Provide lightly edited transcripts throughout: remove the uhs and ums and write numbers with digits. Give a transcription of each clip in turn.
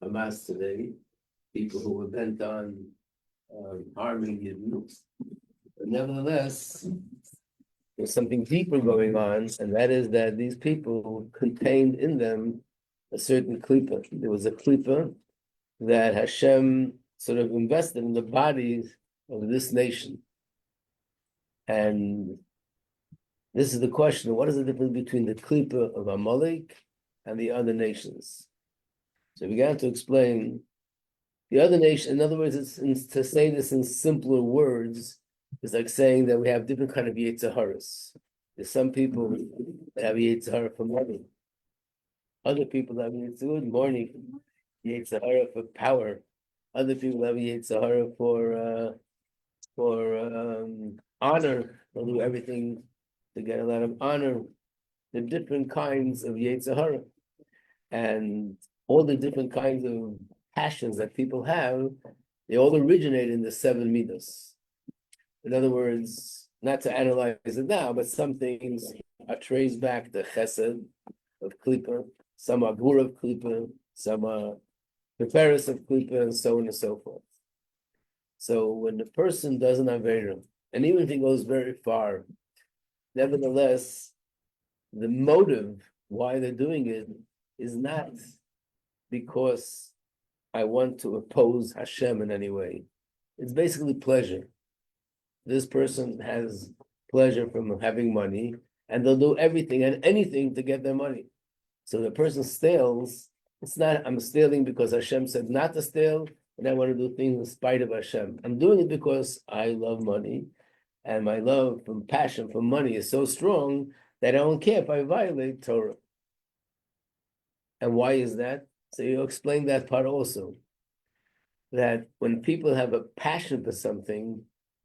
Hamas today, people who were bent on harming Jews. But nevertheless, there's something deeper going on, and that is that these people contained in them a certain klipa. There was a klipa that Hashem sort of invested in the bodies of this nation. And this is the question: what is the difference between the klipa of Amalek and the other nations? So we began to explain the other nation. In other words, to say this in simpler words is like saying that we have different kind of Yetzaharas. There's some people that have Yetzahara for money. Other people have Yetzahara for power. Other people have Yetzahara for honor. They'll do everything to get a lot of honor. The different kinds of Yetzahara. And all the different kinds of passions that people have, they all originate in the 7 midos. In other words, not to analyze it now, but some things are traced back to chesed of klipa, some are gur of klipa, some are preparis of klipa, and so on and so forth. So when the person does an avera, and even if he goes very far, nevertheless, the motive why they're doing it is not because I want to oppose Hashem in any way. It's basically pleasure. This person has pleasure from having money, and they'll do everything and anything to get their money. So the person steals. It's not, I'm stealing because Hashem said not to steal, and I want to do things in spite of Hashem. I'm doing it because I love money, and my love from passion for money is so strong that I don't care if I violate Torah. And why is that? So you explain that part also. That when people have a passion for something,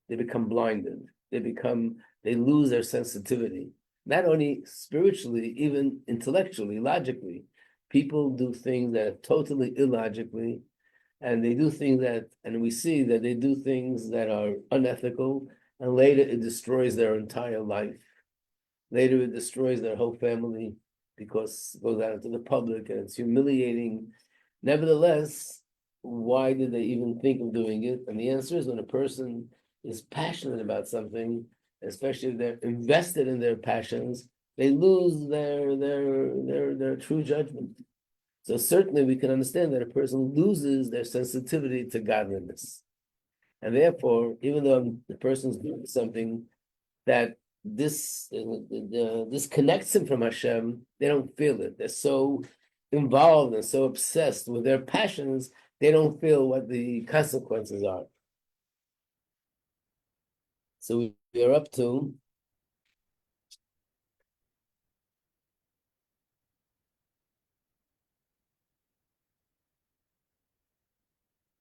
they become blinded. They lose their sensitivity. Not only spiritually, even intellectually, logically. People do things that are totally illogically, and they do things and we see that they do things that are unethical, and later it destroys their entire life. Later it destroys their whole family because it goes out into the public and it's humiliating. Nevertheless, why did they even think of doing it? And the answer is when a person is passionate about something, especially if they're invested in their passions, they lose their true judgment. So certainly we can understand that a person loses their sensitivity to godliness. And therefore, even though the person's doing something that this connects him from Hashem, they don't feel it. They're so involved and so obsessed with their passions, they don't feel what the consequences are. So we are up to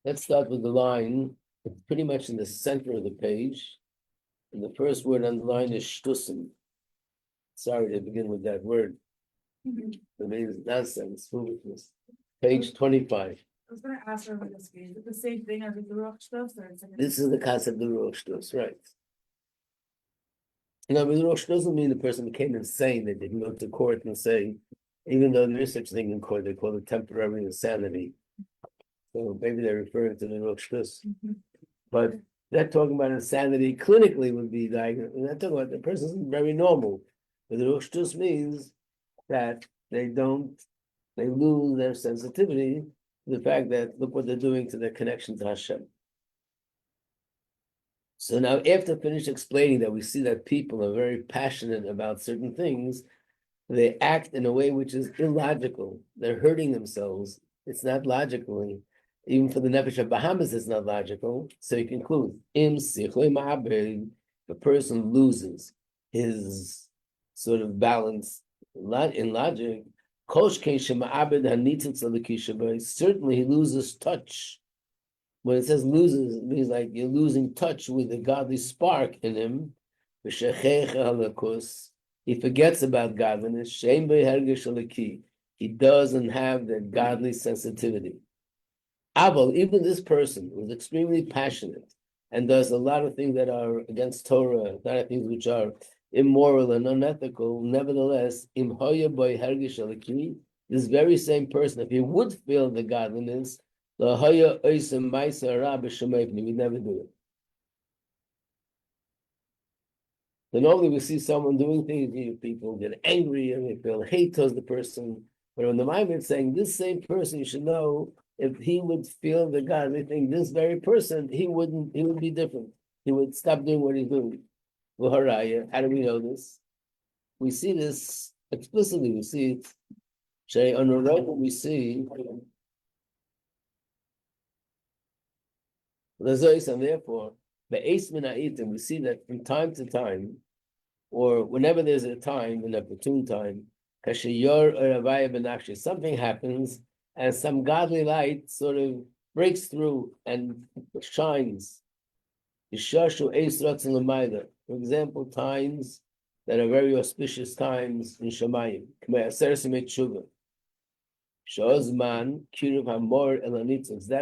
let's start with the line. It's pretty much in the center of the page. And the first word on the line is shtusim. Sorry to begin with that word. It means nonsense, foolishness. Page 25. I was going to ask Rabbi Majeski, is it the same thing as with the Ruach Shtos? This is the concept of the Ruach Shtos, right? No, but the Ruach Shtos doesn't mean the person became insane, that they can go to court and say, even though there is such a thing in court, they call it temporary insanity. So maybe they're referring to the Ruach Shtos. But they're talking about insanity clinically would be diagnosed. They're talking about the person's very normal. But the Ruach Shtos means that they lose their sensitivity to the fact that look what they're doing to their connection to Hashem. So now after finish explaining that we see that people are very passionate about certain things, they act in a way which is illogical. They're hurting themselves. It's not logically. Even for the Nefesh of Bahamas, it's not logical. So you conclude, the person loses his sort of balance in logic. Certainly he loses touch. When it says loses, it means like you're losing touch with the godly spark in him. He forgets about godliness. He doesn't have that godly sensitivity. Aval, even this person who's extremely passionate and does a lot of things that are against Torah, a lot of things which are immoral and unethical, nevertheless, this very same person, if he would feel the godliness, he would never do it. So normally we see someone doing things, people get angry and they feel hate towards the person. But when the Maimon is saying this same person, you should know if he would feel the godly thing, this very person, he would be different. He would stop doing what he's doing. How do we know this? We see this explicitly. We see it. On the road, we see and therefore we see that from time to time, or whenever there's a time, an opportune time, something happens and some godly light sort of breaks through and shines. For example, times that are very auspicious times in Shemayim. That's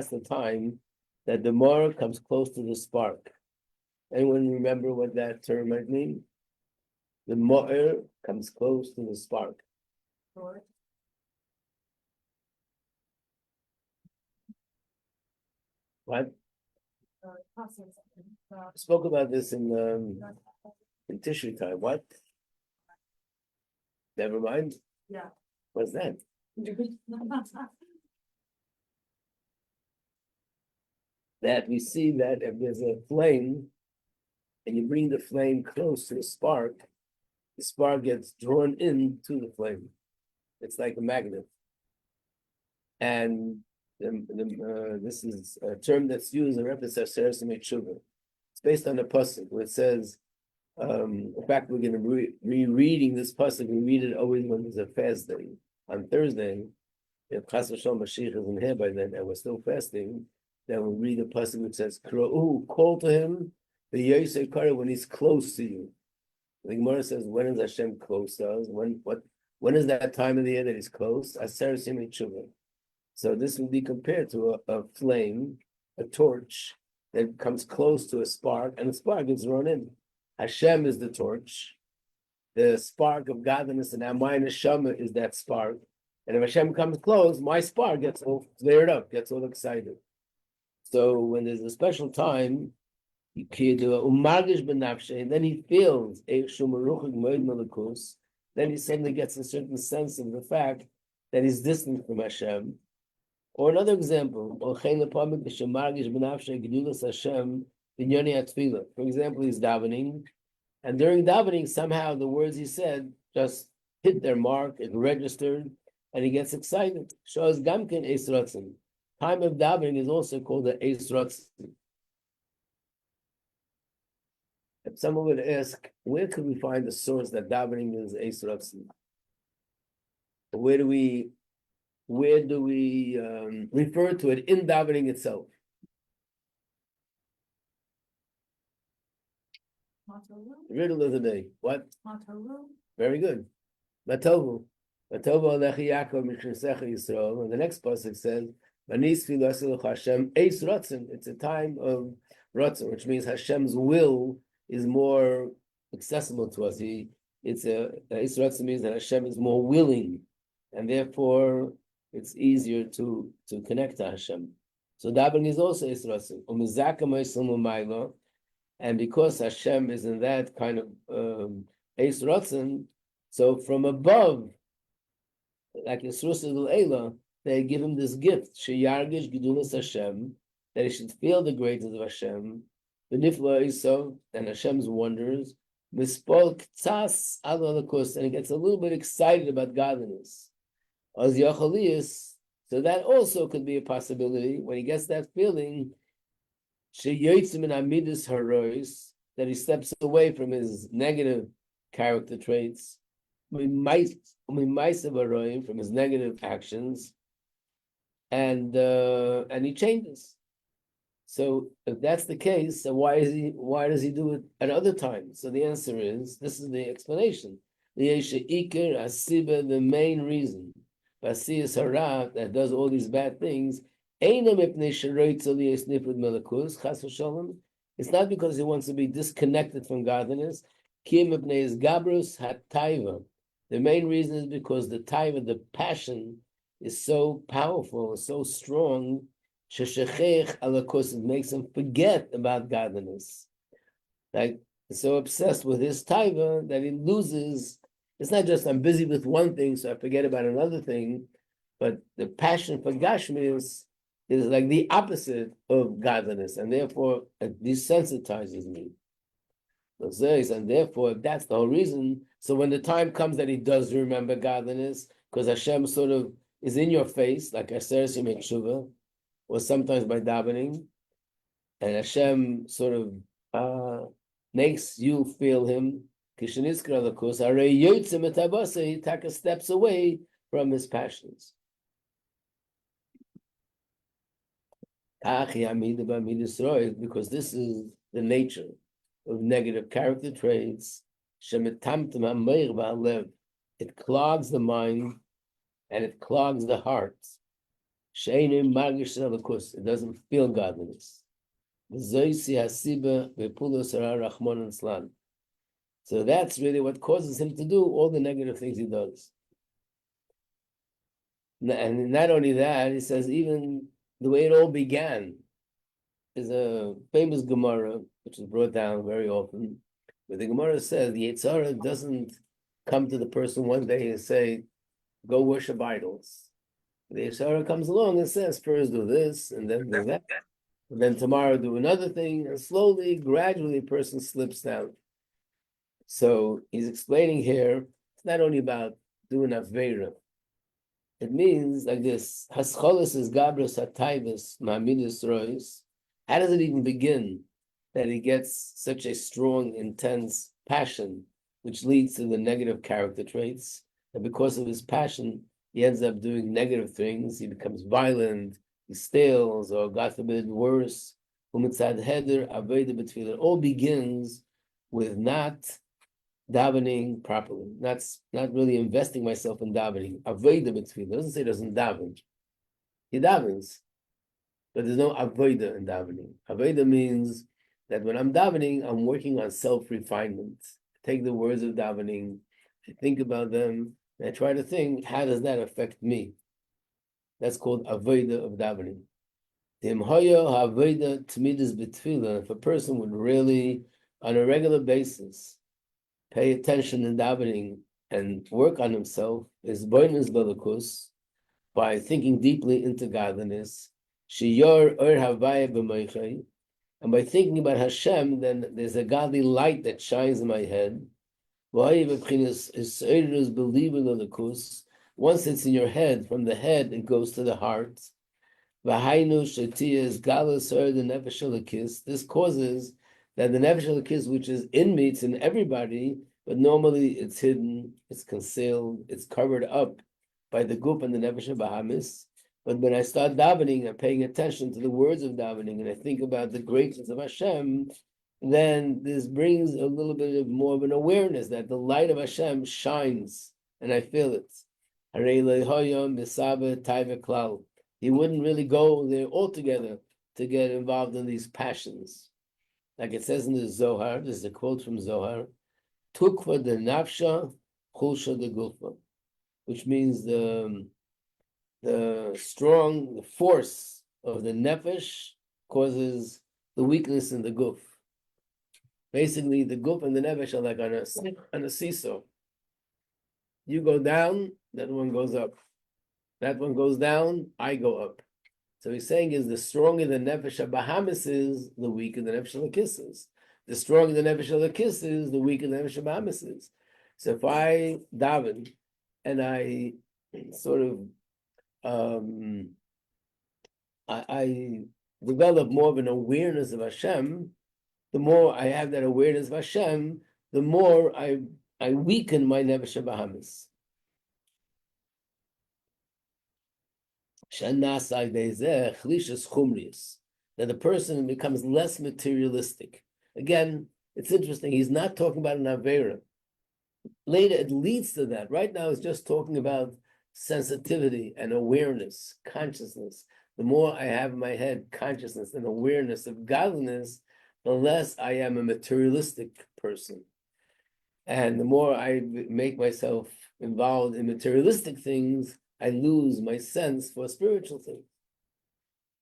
the time that the more comes close to the spark. Anyone remember what that term might mean? The more comes close to the spark. Sure. What? Process. I spoke about this in tissue time. What? Never mind. Yeah. What's that? That we see that if there's a flame and you bring the flame close to the spark gets drawn into the flame. It's like a magnet. And this is a term that's used in reference to Aseret Tshuva. It's based on a pasuk where it says, in fact, we're going to be rereading this pasuk. We read it always when there's a fast day. On Thursday, if Chas v'Shalom Mashiach isn't here by then and we're still fasting, then we'll read the pasuk which says, call to him, the Yosei Kara, when he's close to you. The Gemara says, when is Hashem close to us? When is that time of the year that he's close? Aseret Tshuva. So this would be compared to a flame, a torch that comes close to a spark, and the spark gets run in. Hashem is the torch. The spark of godliness and my neshama is that spark. And if Hashem comes close, my spark gets all flared up, gets all excited. So when there's a special time, and then he feels, then he suddenly gets a certain sense of the fact that he's distant from Hashem. Or another example, for example, he's davening, and during davening, somehow the words he said just hit their mark, it registered, and he gets excited. Shows Gamkin Eis Ratzon. Time of davening is also called the Eis Ratzon. If someone would ask, where could we find the source that davening is Eis Ratzon? Where do we refer to it in davening itself? Riddle of the day. What? Very good. Matovu. Matovu alechi Yaakov mishnesecha Yisrael. And the next pasuk says, "Manis filasil Hashem eis ratzon." It's a time of ratzon, which means Hashem's will is more accessible to us. Eis ratzon means that Hashem is more willing, and therefore it's easier to connect to Hashem. So davening is also eis ratzon. And because Hashem is in that kind of Eis Ratzon, so from above, like Yisrus Eila, they give him this gift, Sheyargish Gedulas Hashem, that he should feel the greatness of Hashem, V'nifla Isov, and Hashem's wonders, Mispol K'tzas Al Holocaust, and he gets a little bit excited about godliness. As Yachaliyas, so that also could be a possibility, when he gets that feeling, that he steps away from his negative character traits, from his negative actions, and he changes. So if that's the case, so why does he do it at other times? So the answer is, this is the explanation. The main reason that does all these bad things, it's not because he wants to be disconnected from godliness. The main reason is because the taiva, the passion is so powerful, so strong, it makes him forget about godliness. Like, he's so obsessed with his taiva that he loses. It's not just I'm busy with one thing, so I forget about another thing, but the passion for Gashmias is like the opposite of godliness, and therefore it desensitizes me. And therefore, if that's the whole reason, so when the time comes that he does remember godliness, because Hashem sort of is in your face, like Aser you make tshuva, or sometimes by davening, and Hashem sort of makes you feel him. Kishaniskra lakus, he takes steps away from his passions. Because this is the nature of negative character traits. It clogs the mind and it clogs the heart. It doesn't feel godliness. So that's really what causes him to do all the negative things he does. And not only that, he says even the way it all began is a famous Gemara, which is brought down very often, where the Gemara says the Yetzer Hara doesn't come to the person one day and say, go worship idols. The Yetzer Hara comes along and says, first do this, and then do that. And then tomorrow do another thing, and slowly, gradually, a person slips down. So he's explaining here, it's not only about doing Avera. It means like this, Hascholis is Gabras Hatayvis, Ma'amidus Rois. How does it even begin that he gets such a strong, intense passion, which leads to the negative character traits? And because of his passion, he ends up doing negative things. He becomes violent, he steals, or God forbid, worse. It all begins with not davening properly, not really investing myself in davening. Avoida b'tefillah doesn't say he doesn't daven. He davens, but there's no avoida in davening. Avoida means that when I'm davening, I'm working on self-refinement. I take the words of davening, I think about them, and I try to think, how does that affect me? That's called avoida of davening. If a person would really, on a regular basis, pay attention in davening and work on himself, is boinus balakus, by thinking deeply into godliness, and by thinking about Hashem, then there's a godly light that shines in my head. Once it's in your head, from the head it goes to the heart. This causes that the nefesh elokis, which is in me, it's in everybody, but normally it's hidden, it's concealed, it's covered up by the guf and the nefesh bahamis. But when I start davening and paying attention to the words of davening, and I think about the greatness of Hashem, then this brings a little bit of more of an awareness that the light of Hashem shines, and I feel it. He wouldn't really go there altogether to get involved in these passions. Like it says in the Zohar, this is a quote from Zohar, Tukva de nafsha, chulsha de gulfa, which means the force of the nefesh causes the weakness in the guf. Basically, the guf and the nefesh are like on a seesaw. You go down, that one goes up. That one goes down, I go up. So he's saying is the stronger the nefesh bahamis is, the weaker the nefesh elokis is. The stronger the nefesh elokis is, the weaker the nefesh bahamis is. So if I daven and I sort of I develop more of an awareness of Hashem, the more I have that awareness of Hashem, the more I weaken my nefesh bahamis. That the person becomes less materialistic. Again, it's interesting. He's not talking about an avera. Later, it leads to that. Right now, it's just talking about sensitivity and awareness, consciousness. The more I have in my head consciousness and awareness of godliness, the less I am a materialistic person. And the more I make myself involved in materialistic things, I lose my sense for spiritual things.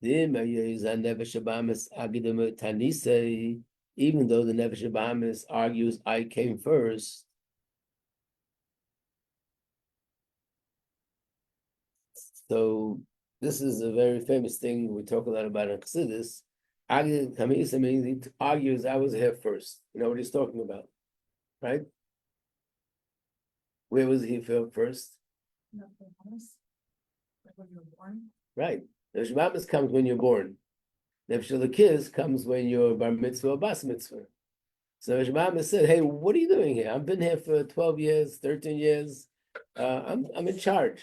Even though the Nefesh Bahamis argues I came first, so this is a very famous thing we talk a lot about in Chassidus. Kamisa means he argues I was here first. You know what he's talking about, right? Where was he first? Not the honest, like when you were born. Right. The Nefesh comes when you're born. Nefesh Elokis comes when you're bar mitzvah or bas mitzvah. So Nefesh said, "Hey, what are you doing here? I've been here for 12 years, 13 years. I'm in charge."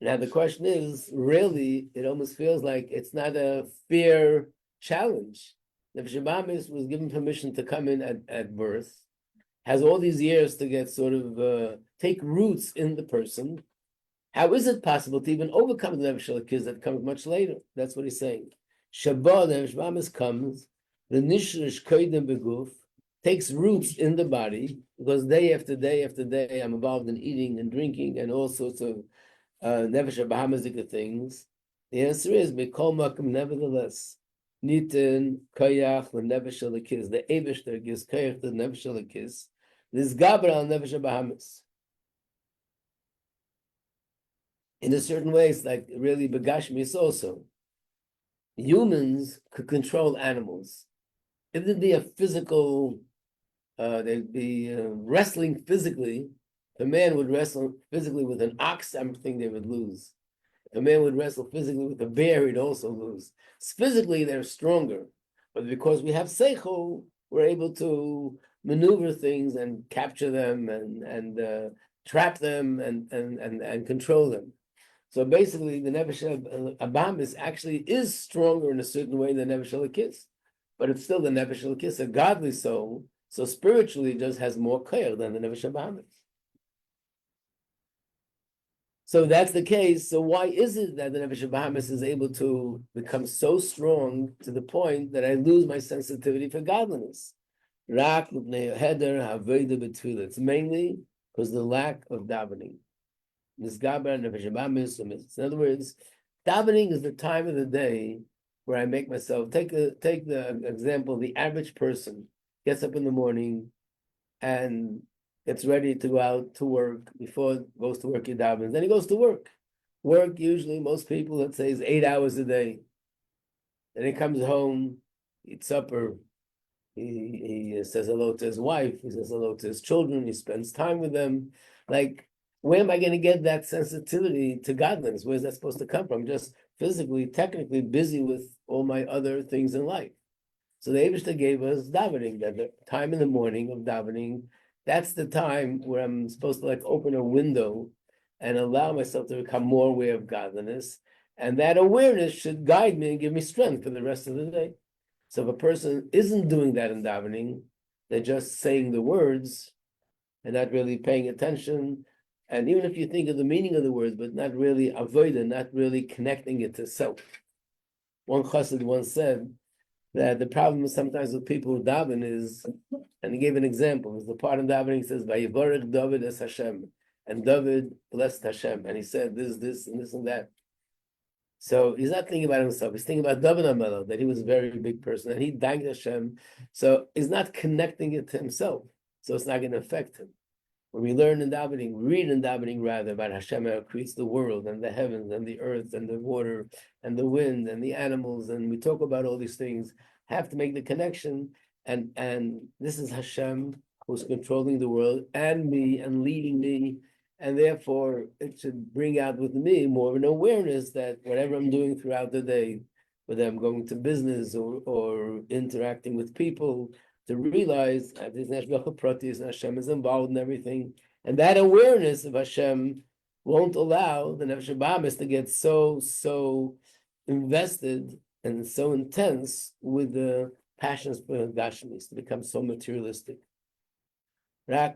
Now the question is, really, it almost feels like it's not a fair challenge. Nefesh was given permission to come in at birth, has all these years to get sort of take roots in the person. How is it possible to even overcome the Nefesh Elokis that comes much later? That's what he's saying. Shabbat, the Nefesh comes, the Nishrish Koydem Beguf, takes roots in the body, because day after day after day, I'm involved in eating and drinking and all sorts of Nefesh Bahamazik things. The answer is, Mikol Makom, nevertheless, Nitin Koyach, the Nefesh Elokis, the Eibishter gives Koyach to the Nefesh Elokis, this Gaber al Nefesh Bahamas. In a certain way, it's like really begashmis also. Humans could control animals. If there'd be a physical, they'd be wrestling physically. If a man would wrestle physically with an ox, I think they would lose. If a man would wrestle physically with a bear, he'd also lose. Physically, they're stronger. But because we have seichel, we're able to maneuver things and capture them and trap them and control them. So basically, the Nefesh Abamis actually is stronger in a certain way than Nefesh Elokis, but it's still the Nefesh Elokis, a godly soul. So spiritually, it just has more koyach than the Nefesh Abamis. So that's the case. So why is it that the Nefesh Abamis is able to become so strong to the point that I lose my sensitivity for godliness? It's mainly because of the lack of davening. In other words, davening is the time of the day where I make myself take the example. The average person gets up in the morning and gets ready to go out to work. Before it goes to work, he davens. Then he goes to work. Work usually, most people, let's say, is 8 hours a day. Then he comes home, eats supper. He says hello to his wife. He says hello to his children. He spends time with them. Like, where am I going to get that sensitivity to godliness? Where's that supposed to come from? I'm just physically, technically busy with all my other things in life. So the Eibishter gave us davening, that the time in the morning of davening, that's the time where I'm supposed to like open a window and allow myself to become more aware of godliness. And that awareness should guide me and give me strength for the rest of the day. So if a person isn't doing that in davening, they're just saying the words and not really paying attention. And even if you think of the meaning of the words, but not really avoiding, not really connecting it to self. One chassid once said that the problem sometimes with people who daven is, and he gave an example, is the part in davening says, Vayivorech David es Hashem, and David blessed Hashem, and he said this, and this and that. So he's not thinking about himself, he's thinking about David HaMelech, that he was a very big person, and he thanked Hashem, so he's not connecting it to himself, so it's not going to affect him. When we learn in davening, read in davening rather, about Hashem who creates the world and the heavens and the earth and the water and the wind and the animals, and we talk about all these things, have to make the connection, and this is Hashem who's controlling the world and me and leading me, and therefore it should bring out with me more of an awareness that whatever I'm doing throughout the day, whether I'm going to business or interacting with people, to realize that Hashem is involved in everything, and that awareness of Hashem won't allow the Nefesh Bahamis to get so invested and so intense with the passions for Gashmis, to become so materialistic. So if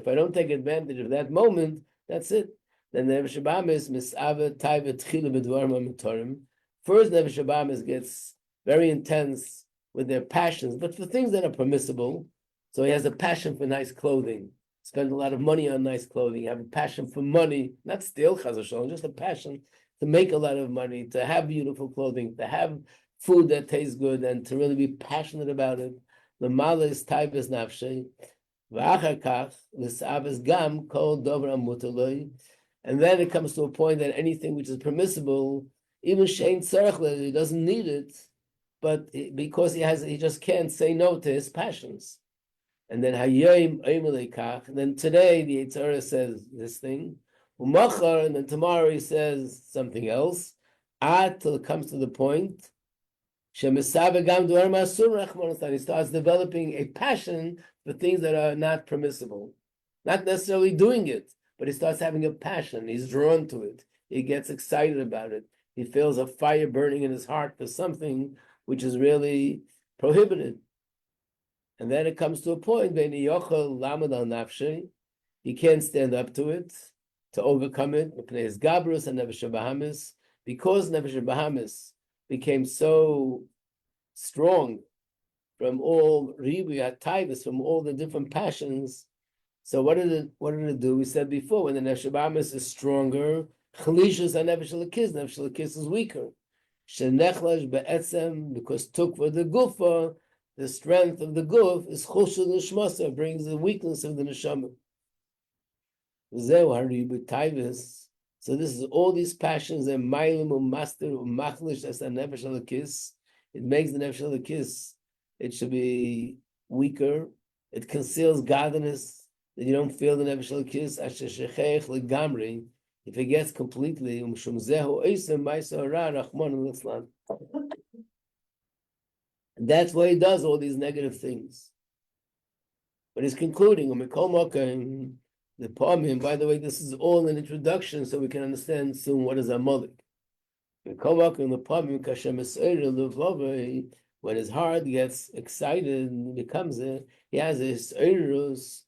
I don't take advantage of that moment, that's it. Then Nefesh Bahamis first Nefesh Bahamis gets very intense with their passions, but for things that are permissible. So he has a passion for nice clothing. spend a lot of money on nice clothing, have a passion for money, not steal chas v'shalom, just a passion to make a lot of money, to have beautiful clothing, to have food that tastes good, and to really be passionate about it. L'mala is taivas nafshe, v'achar kach l'savas gam kol dover amutaloi, and then it comes to a point that anything which is permissible, even shein tzarech, he doesn't need it, but because he just can't say no to his passions. And then Hayyim Eimelekach. And then today the Yitzhara says this thing. Umachar, and then tomorrow he says something else. Till it comes to the point. He starts developing a passion for things that are not permissible. Not necessarily doing it, but he starts having a passion. He's drawn to it. He gets excited about it. He feels a fire burning in his heart for something which is really prohibited. And then it comes to a point when he can't stand up to it, to overcome it, because Nefesh Bahamis became so strong from all Ribuyat Taivas, from all the different passions. So what did it do? We said before, when the Nefesh Bahamis is stronger, Chalishus and Nefesh Lakis is weaker. Shenechlash be'etzem, because took for the gufa, the strength of the guf is choshu nishmasa, brings the weakness of the neshama. So this is all these passions and mailim master machlish as a nefesh alakis. It makes the nefesh alakis. It should be weaker. It conceals godliness, that you don't feel the nefesh alakis. Asher shechech legamri. It forgets completely. And that's why he does all these negative things. But he's concluding, the poem, by the way, this is all an introduction so we can understand soon what is Amalek. The poem, when his heart gets excited and becomes he has his eirus.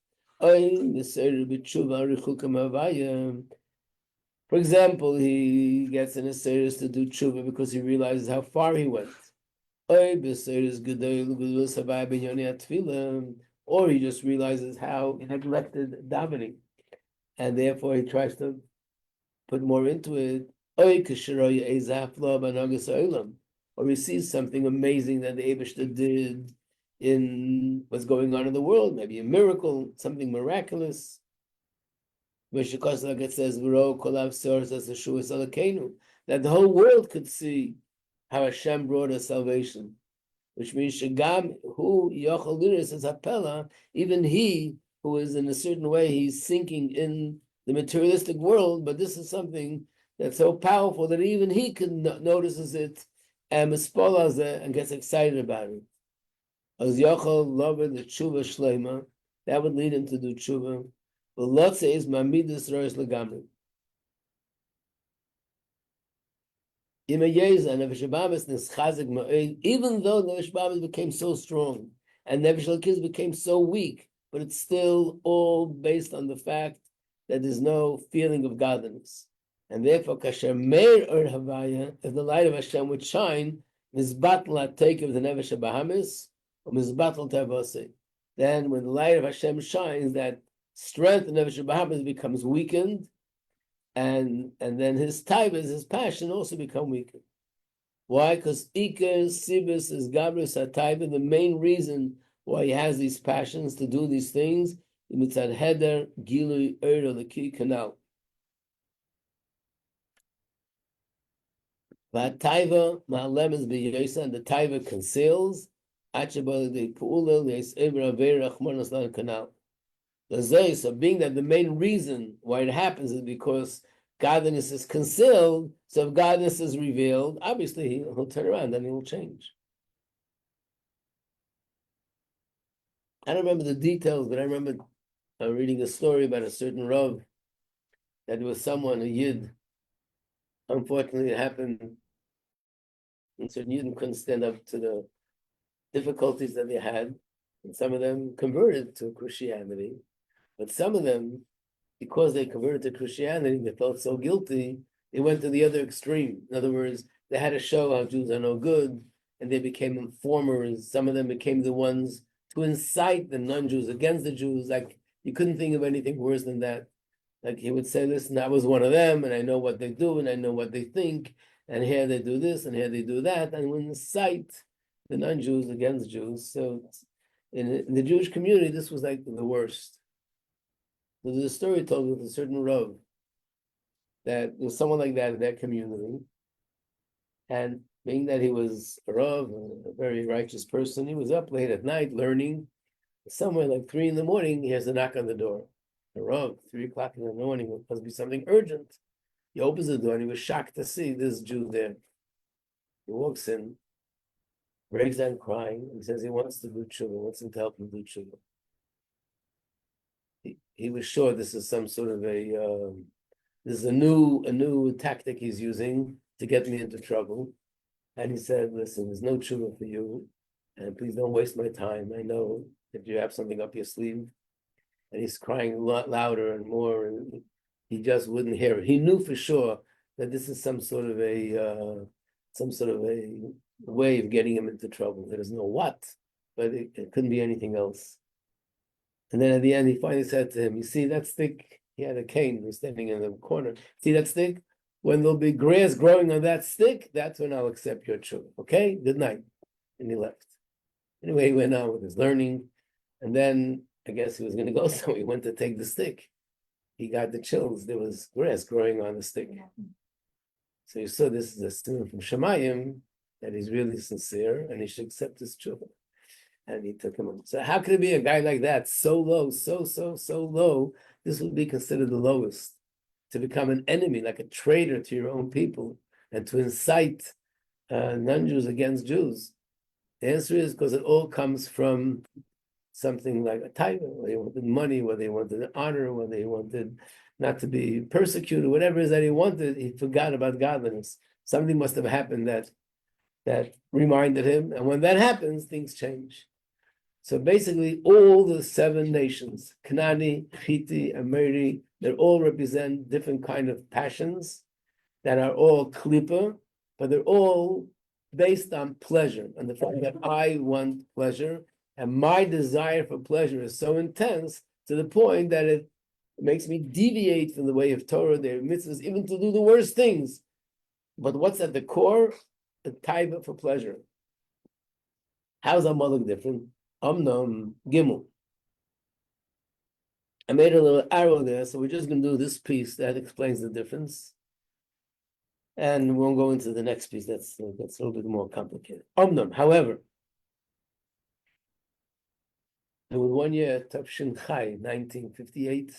For example, he gets in his eirus to do tshuva because he realizes how far he went. Or he just realizes how he neglected davening, and therefore he tries to put more into it. Or he sees something amazing that the Eibishter did in what's going on in the world, maybe a miracle, something miraculous. Like it says, that the whole world could see how Hashem brought us salvation, which means Shagam, who Yochel Liris is Hapela, even he who is in a certain way, he's sinking in the materialistic world, but this is something that's so powerful that even he notices it and mispolas it and gets excited about it. As Yochel lover the tshuva shleima, that would lead him to do tshuva. But Lotze is Mamidus Rosh Legamri. Even though Nefesh Bahamis became so strong and Nefesh Lakiz became so weak, but it's still all based on the fact that there's no feeling of godliness. And therefore, Kasher Meir Ur Havaya, if the light of Hashem would shine, Mizbatla take of the Nefesh Bahamis, or Mizbatl Tavose. Then when the light of Hashem shines, that strength of Nefesh Bahamis becomes weakened, and then his taivas, his passion, also become weaker. Why? Because Iker Sibis is Gabriel Sataiva. The main reason why he has these passions to do these things, Mitzad Heder Gilui Eira the key canal. Vataiva Ma'alem is B'Yosa, and the Taiva conceals. Achebal de Pu'ula Leis Ebra Ve'Rach Monoslan canal. So being that the main reason why it happens is because godliness is concealed, so if godliness is revealed, obviously he'll turn around and he'll change. I don't remember the details, but I remember reading a story about a certain Rav, that there was someone, a Yid. Unfortunately, it happened, and certain Yidden couldn't stand up to the difficulties that they had, and some of them converted to Christianity. But some of them, because they converted to Christianity, they felt so guilty, they went to the other extreme. In other words, they had to show how Jews are no good, and they became informers. Some of them became the ones to incite the non-Jews against the Jews, like You couldn't think of anything worse than that. Like he would say, listen, I was one of them, and I know what they do, and I know what they think, and here they do this, and here they do that, and when cite the non-Jews against Jews. So in the Jewish community, this was like the worst. There's a story told with a certain Rav that there was someone like that in that community, and being that he was a Rav, a very righteous person, he was up late at night learning. Somewhere like 3 a.m, he has a knock on the door. The Rav, 3 o'clock in the morning, it must be something urgent. He opens the door and he was shocked to see this Jew there. He walks in, breaks down crying, and says he wants to do tshuva, wants him to help him do tshuva. He was sure this is some sort of this is a new tactic he's using to get me into trouble. And he said, listen, there's no tshuva for you, and please don't waste my time. I know that you have something up your sleeve. And he's crying a lot louder and more, and he just wouldn't hear it. He knew for sure that this is some sort of a way of getting him into trouble. He doesn't know what, but it couldn't be anything else. And then at the end, he finally said to him, you see that stick? He had a cane, he was standing in the corner. See that stick? When there'll be grass growing on that stick, that's when I'll accept your tshuva. Okay? Good night. And he left. Anyway, he went on with his learning, and then I guess he was going to go, so he went to take the stick. He got the chills. There was grass growing on the stick. So you saw this is a student from Shemayim, that he's really sincere, and he should accept his tshuva. And he took him on. So how could it be a guy like that, so low, so low? This would be considered the lowest. To become an enemy, like a traitor to your own people, and to incite non-Jews against Jews. The answer is because it all comes from something like a title, whether he wanted money, whether he wanted honor, whether he wanted not to be persecuted, whatever it is that he wanted, he forgot about godliness. Something must have happened that reminded him, and when that happens, things change. So basically, all the 7 nations, Kanani, Chiti, Ameri, they all represent different kind of passions that are all klipa, but they're all based on pleasure, and the fact that I want pleasure, and my desire for pleasure is so intense to the point that it makes me deviate from the way of Torah, their mitzvahs, even to do the worst things. But what's at the core? The taiva for pleasure. How's Amalek different? Amnam Gimel. I made a little arrow there, so we're just going to do this piece that explains the difference. And we won't go into the next piece, that's a little bit more complicated. Amnam, however, there was one year, Tafshin Chai, 1958,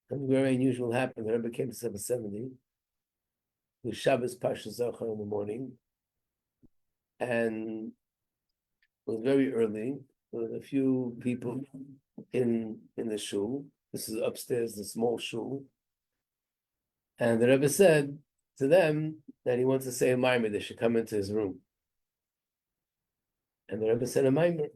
something very unusual happened. The Rebbe came to 770, with Shabbos Pasha Zachar in the morning, and it was very early. There were a few people in the shul. This is upstairs, the small shul. And the Rebbe said to them that he wants to say a mimer. They should come into his room. And the Rebbe said a mimer.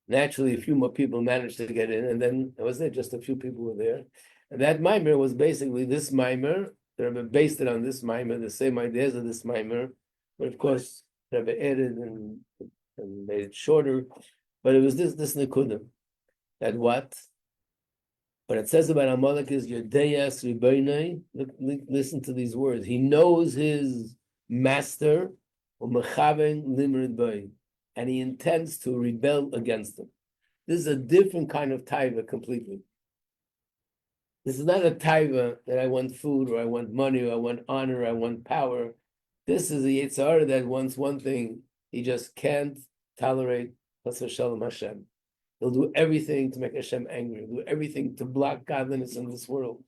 Naturally, a few more people managed to get in, and then it was there. Just a few people were there. And that mimer was basically this mimer. The Rebbe based it on this mimer, the same ideas of this mimer. But of course, the Rebbe added and made it shorter. But it was this nekuda, that what it says about Amalek is Yodeyas Riboinai. Listen to these words. He knows his master, Umechaven Limrid Boy, and he intends to rebel against him. This is a different kind of taiva completely. This is not a taiva that I want food, or I want money, or I want honor, or I want power. This is a Yetzirah that wants one thing. He just can't tolerate Shalom Hashem. He'll do everything to make Hashem angry. He'll do everything to block godliness in this world.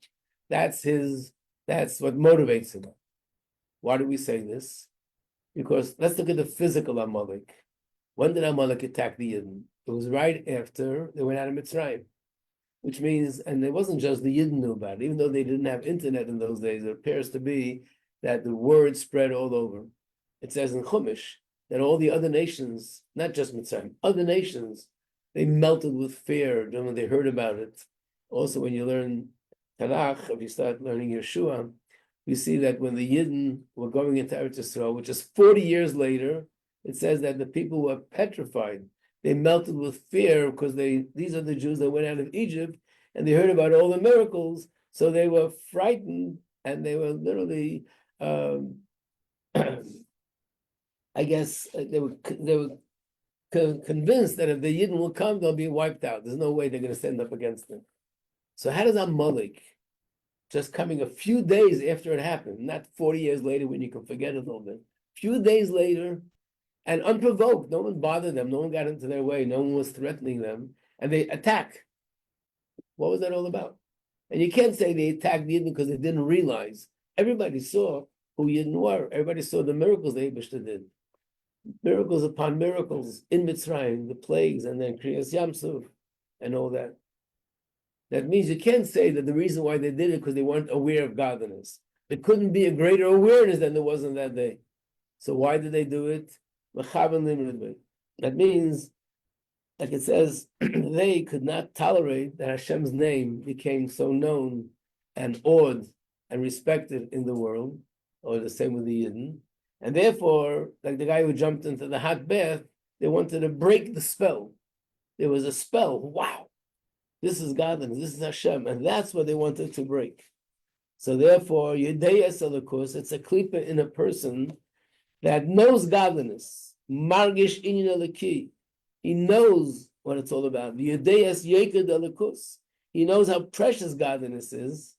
That's what motivates him. Why do we say this? Because let's look at the physical Amalek. When did Amalek attack the Yidden? It was right after they went out of Mitzrayim. Which means, and it wasn't just the Yidden knew about it, even though they didn't have internet in those days, it appears to be that the word spread all over. It says in Chumash that all the other nations, not just Mitzrayim, other nations, they melted with fear when they heard about it. Also, when you learn Tanakh, if you start learning Yeshua, we see that when the Yidden were going into Eretz Yisrael, which is 40 years later, it says that the people were petrified. they melted with fear because these are the Jews that went out of Egypt and they heard about all the miracles, so they were frightened and they were literally, I guess, they were convinced that if the Yidden will come, they'll be wiped out. There's no way they're going to stand up against them. So how does Amalek, just coming a few days after it happened, not 40 years later when you can forget it a little bit, few days later, and unprovoked, no one bothered them, no one got into their way, no one was threatening them, and they attack. What was that all about? And you can't say they attacked Yidden because they didn't realize. Everybody saw who Yidden were. Everybody saw the miracles the Eibishter did. Miracles upon miracles in Mitzrayim, the plagues, and then Kriyas Yamsuf, and all that. That means you can't say that the reason why they did it because they weren't aware of godliness. There couldn't be a greater awareness than there was on that day. So why did they do it? That means, like it says, they could not tolerate that Hashem's name became so known and awed and respected in the world, or the same with the Yidden. And therefore, like the guy who jumped into the hot bath, they wanted to break the spell. There was a spell. Wow, this is godliness, this is Hashem, and that's what they wanted to break. So therefore, Yedeyas Elokus, it's a klipa in a person that knows godliness. Margish inyan eliki. He knows what it's all about. Yedeyas Yeked Elokus. He knows how precious godliness is.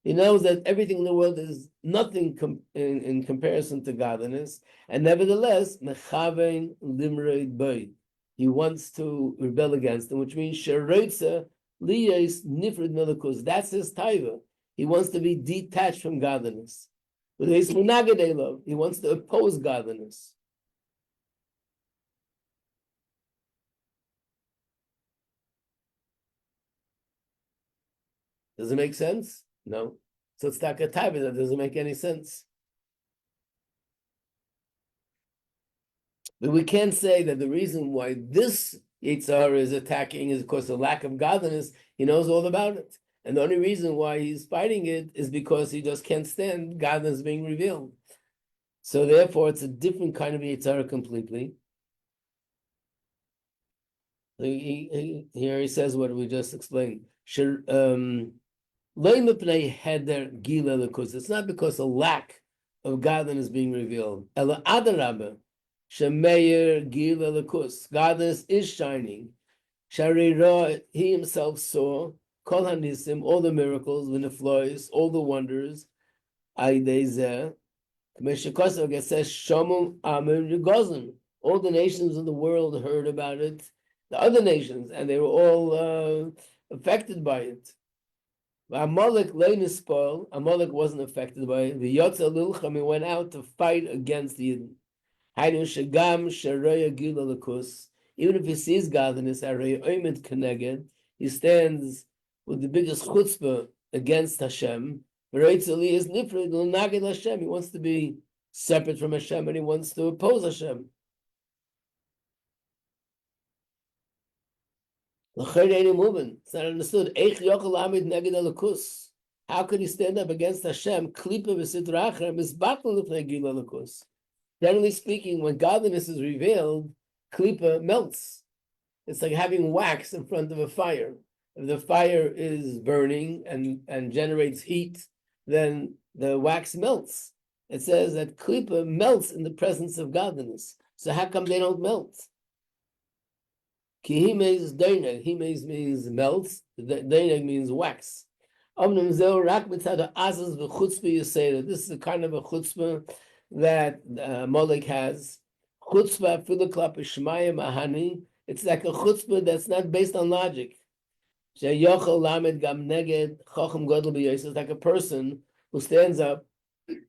He knows that everything in the world is nothing in comparison to godliness, and nevertheless, mechavein limreid bay. He wants to rebel against them, which means sheroitza liyos nifrid melikus. That's his taiva. He wants to be detached from godliness. But he wants to oppose godliness. Does it make sense? No. So it's taka taiva that doesn't make any sense. But we can't say that the reason why this Yitzhar is attacking is because of lack of godliness. He knows all about it. And the only reason why he's fighting it is because he just can't stand godliness being revealed. So therefore, it's a different kind of Yitzhar completely. Here he says what we just explained. It's not because of lack of godliness being revealed. Adar, godliness is shining. He himself saw Kol Hanisim, all the miracles, Viniflois, all the wonders. It says Shomum Amim Yugozim. All the nations of the world heard about it, the other nations, and they were all affected by it. Amalek spoil. Amalek wasn't affected by it. The Yotza Lilcham, he went out to fight against the Yidden. Even if he sees godliness, he stands with the biggest chutzpah against Hashem. He wants to be separate from Hashem and he wants to oppose Hashem. It's not understood. How could he stand up against Hashem? Generally speaking, when godliness is revealed, klipa melts. It's like having wax in front of a fire. If the fire is burning and generates heat, then the wax melts. It says that klipa melts in the presence of godliness. So how come they don't melt? Ki himes doineg. Himes means melts. Doineg means wax. This is a kind of a chutzpah that Amalek has. Chutzpah filaklap ishmaya mahani. It's like a chutzpah that's not based on logic. It's like a person who stands up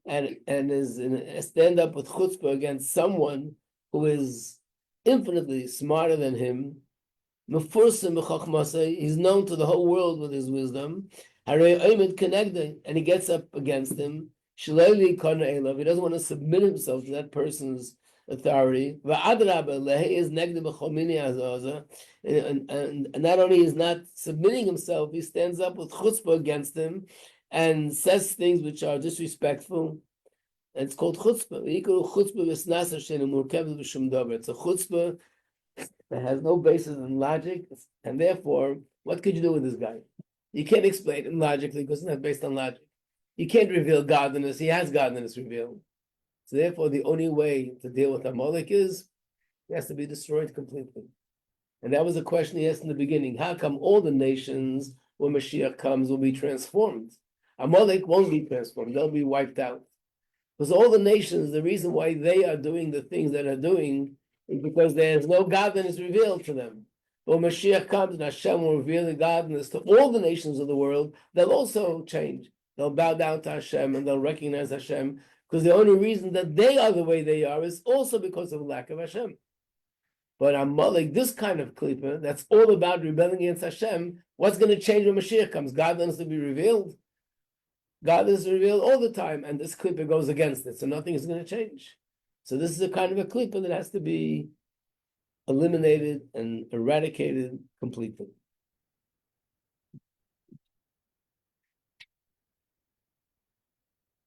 and is stand up with chutzpah against someone who is infinitely smarter than him. He's known to the whole world with his wisdom. And he gets up against him. He doesn't want to submit himself to that person's authority. And not only is not submitting himself, he stands up with chutzpah against him and says things which are disrespectful. And it's called chutzpah. It's a chutzpah that has no basis in logic, and therefore, what could you do with this guy? You can't explain him logically because it's not based on logic. You can't reveal godliness. He has godliness revealed. So therefore, the only way to deal with Amalek is he has to be destroyed completely. And that was the question he asked in the beginning. How come all the nations, when Mashiach comes, will be transformed? Amalek won't be transformed. They'll be wiped out. Because all the nations, the reason why they are doing the things that are doing is because there's no godliness revealed to them. When Mashiach comes and Hashem will reveal the godliness to all the nations of the world, they'll also change. They'll bow down to Hashem and they'll recognize Hashem, because the only reason that they are the way they are is also because of lack of Hashem. But Amalek, this kind of klipa, that's all about rebelling against Hashem, what's going to change when Mashiach comes? Godliness to be revealed? Godliness is revealed all the time, and this klipa goes against it, so nothing is going to change. So this is a kind of a klipa that has to be eliminated and eradicated completely.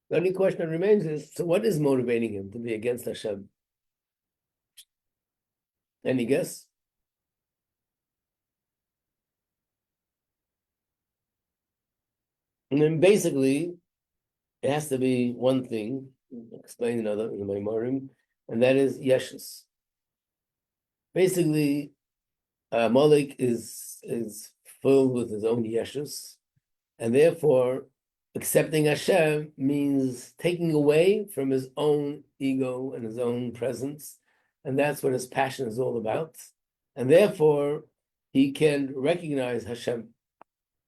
The only question that remains is, so what is motivating him to be against Hashem? Any guess? And then basically, it has to be one thing, explain another in the Maimarim, and that is Yeshus. Basically, Amalek is filled with his own Yeshus, and therefore accepting Hashem means taking away from his own ego and his own presence, and that's what his passion is all about. And therefore, he can recognize Hashem,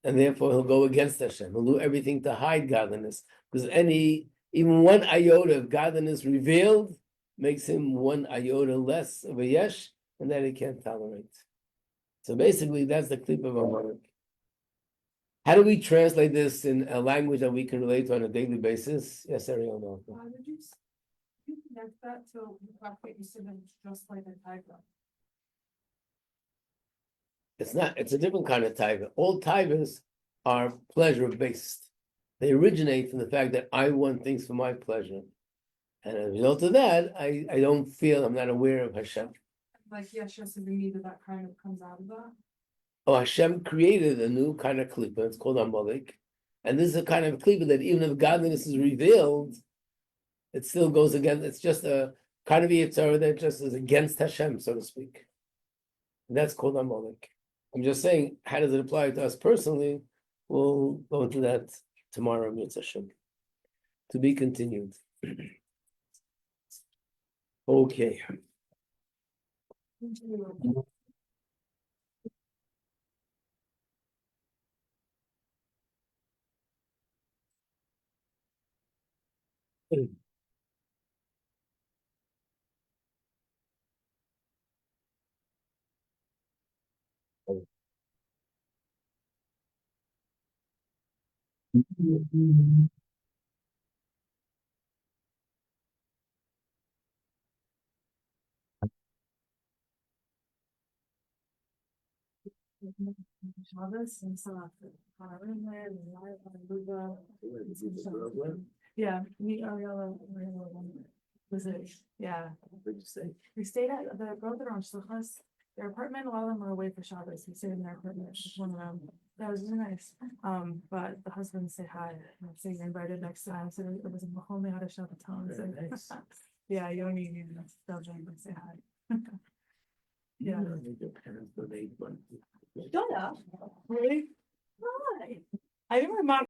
and therefore he'll go against Hashem. He'll do everything to hide godliness, because even one iota of godliness revealed makes him one iota less of a yesh, and that he can't tolerate. So basically, that's the clip of Amalek. How do we translate this in a language that we can relate to on a daily basis? Yes, Ariel. Did you connect that to the fact that you said it's just like a tiger? It's not, it's a different kind of taiva. All taivas are pleasure-based. They originate from the fact that I want things for my pleasure. And as a result of that, I don't feel, I'm not aware of Hashem. Like, yes, just in me that kind of comes out of that. Oh, Hashem created a new kind of klipa. It's called Amalek. And this is a kind of klipa that even if godliness is revealed, it still goes against, it's just a kind of yitzhar that just is against Hashem, so to speak. And that's called Amalek. I'm just saying, how does it apply to us personally? We'll go into that tomorrow, Mitzvah Hashem. To be continued. Okay. Shabbos and Salat. Yeah, me, Ariella, was it? Yeah. What did you say? We stayed at the brother on Shluchas. Their apartment, while them were away for Shabbos. We stayed in their apartment. Just one of them. That was really nice. But the husband said hi. So you invited next time. So it was a Mahomey out of Shabbaton. Very nice. Yeah, you only need to Belgium and say hi. Yeah. Your parents donate money. Shut up. Really? Why? I think my mom